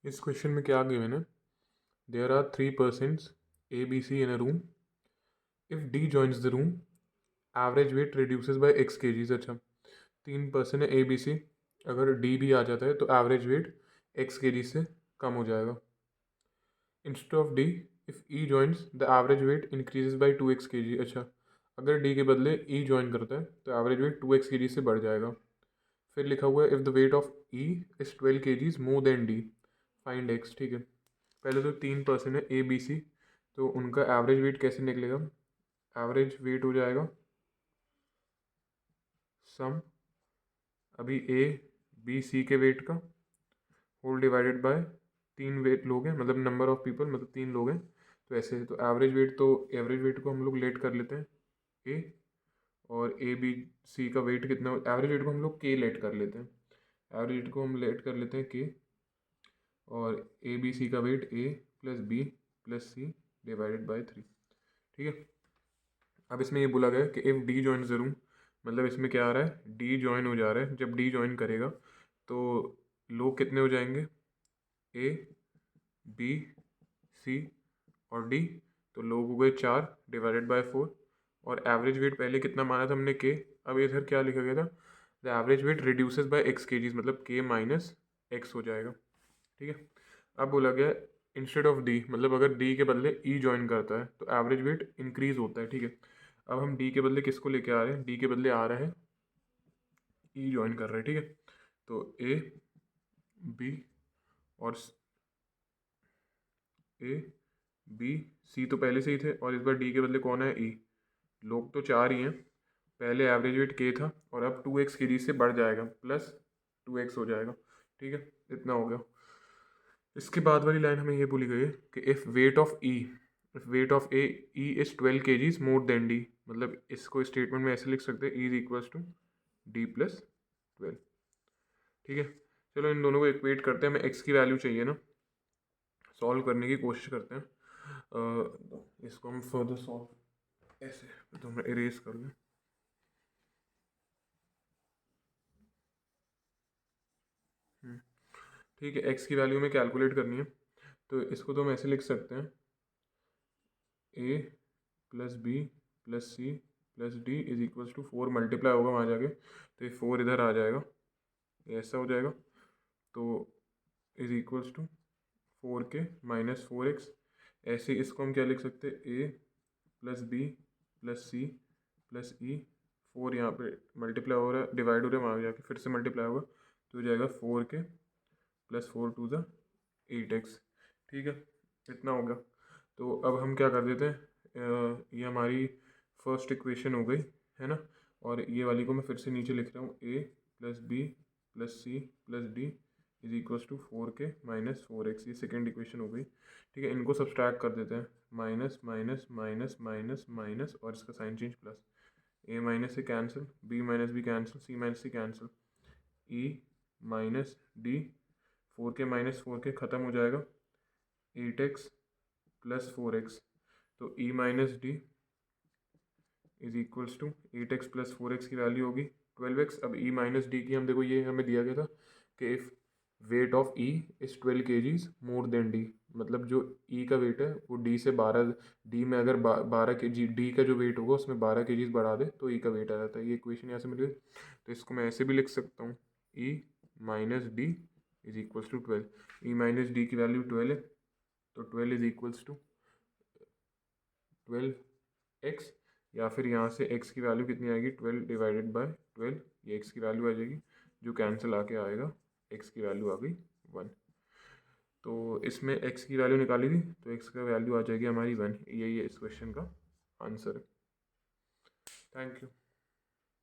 इस क्वेश्चन में क्या गिवन है, there are 3 persons A B C in a room, if D joins the room average weight reduces by x kgs। अच्छा, 3 person है ए B सी, अगर D भी आ जाता है तो एवरेज वेट x kg से कम हो जाएगा। Instead of D, if E joins the average wait increases by 2x kg। अच्छा, अगर डी के बदले ई ज्वाइन करता है तो एवरेज वेट 2x kg से बढ़ जाएगा। फिर लिखा हुआ है if the weight of E is 12 kgs more than D, find x. ठीक है, पहले तो 3 पर्सन है ए बी सी, तो उनका एवरेज वेट कैसे निकलेगा। एवरेज वेट हो जाएगा सम अभी ए बी सी के वेट का होल डिवाइडेड बाय 3 लोग हैं, मतलब नंबर ऑफ पीपल, मतलब 3 लोग हैं, तो ऐसे है। तो एवरेज वेट को हम लोग लेट कर लेते हैं ए, और ए बी सी का वेट कितना, एवरेज वेट को हम लोग के लेट कर लेते हैं, एवरेज वेट को हम लेट कर लेते हैं के, और ए बी सी का weight A plus B plus C divided by 3। ठीक है, अब इसमें ये बोला गया कि if D join the room, मतलब इसमें क्या आ रहा है, डी जॉइन हो जा रहा है। जब डी जॉइन करेगा तो लोग कितने हो जाएंगे, ए बी सी और डी, तो लोग हो गए 4 डिवाइडेड बाय 4, और एवरेज वेट पहले कितना माना था हमने के, अब इधर क्या लिखा गया था, the average weight reduces by x kgs, मतलब के माइनस एक्स हो जाएगा। ठीक है, अब बोला गया इंस्टेड ऑफ डी, मतलब अगर डी के बदले ई ज्वाइन करता है तो एवरेज वेट इंक्रीज होता है। ठीक है, अब हम डी के बदले किसको लेके आ रहे हैं, डी के बदले आ रहा है ई ज्वाइन कर रहे हैं। ठीक है, तो ए बी और ए बी सी तो पहले से ही थे, और इस बार डी के बदले कौन है, ई। लोग तो 4 ही हैं, पहले एवरेज वेट के था और अब 2x kg से बढ़ जाएगा, प्लस 2x हो जाएगा। ठीक है, इतना हो गया। इसके बाद वाली लाइन हमें ये बोली गई है कि if weight of A E is 12 kgs more than D, मतलब इसको स्टेटमेंट में ऐसे लिख सकते हैं, E is equals to D plus 12। ठीक है, चलो इन दोनों को इक्वेट करते हैं, हमें एक्स की वैल्यू चाहिए ना, सॉल्व करने की कोशिश करते हैं। इसको हम फर्दर सॉल्व ऐसे, तो मैं इरेज कर लूँ। ठीक है, एक्स की वैल्यू में कैलकुलेट करनी है, तो इसको तो हम ऐसे लिख सकते हैं, A plus B plus C plus D is equals to 4 multiply होगा वहाँ जाके, तो ये 4 इधर आ जाएगा, ये ऐसा हो जाएगा, तो is equals to 4k minus 4x। ऐसे इसको हम क्या लिख सकते हैं, A plus B plus C plus E, 4 यहाँ पे मल्टीप्लाई हो रहा है, डिवाइड हो रहा है, वहाँ जाके फिर से मल्टीप्लाई होगा, तो हो जाएगा 4k plus 4 to the 8x। ठीक है, इतना हो गया। तो अब हम क्या कर देते हैं, ये हमारी फर्स्ट इक्वेशन हो गई है ना, और ये वाली को मैं फिर से नीचे लिख रहा हूँ, A plus B plus C plus D is equals to 4k minus 4x, ये सेकेंड इक्वेशन हो गई। ठीक है, इनको सब्सट्रैक्ट कर देते हैं, minus minus minus minus minus, और इसका sign change plus, A minus से cancel, B minus B cancel, C minus C cancel, E minus D, 4k minus 4k ख़त्म हो जाएगा, 8x प्लस 4x, तो E minus D is equals to 8x plus 4x की value होगी 12x। अब ई minus D की हम देखो, ये हमें दिया गया था कि if weight of E is 12 kgs more than D, मतलब जो ई का वेट है वो डी से 12, डी में अगर 12 kg, डी का जो वेट होगा उसमें 12 kgs बढ़ा दे तो ई का वेट आ जाता है। ये इक्वेशन यहाँ से मिल गई, तो इसको मैं ऐसे भी लिख सकता हूँ, E minus D is equals to 12। E minus D की वैल्यू 12 है, तो 12 इज इक्वल्स टू 12x, या फिर यहाँ से x की वैल्यू कितनी आएगी, 12 डिवाइडेड बाय 12, ये x की वैल्यू आ जाएगी, जो कैंसिल आके आएगा, x की वैल्यू आ गई 1। तो इसमें x की वैल्यू निकाली थी, तो x का वैल्यू आ जाएगी हमारी 1। यही है इस क्वेश्चन का आंसर। Thank you.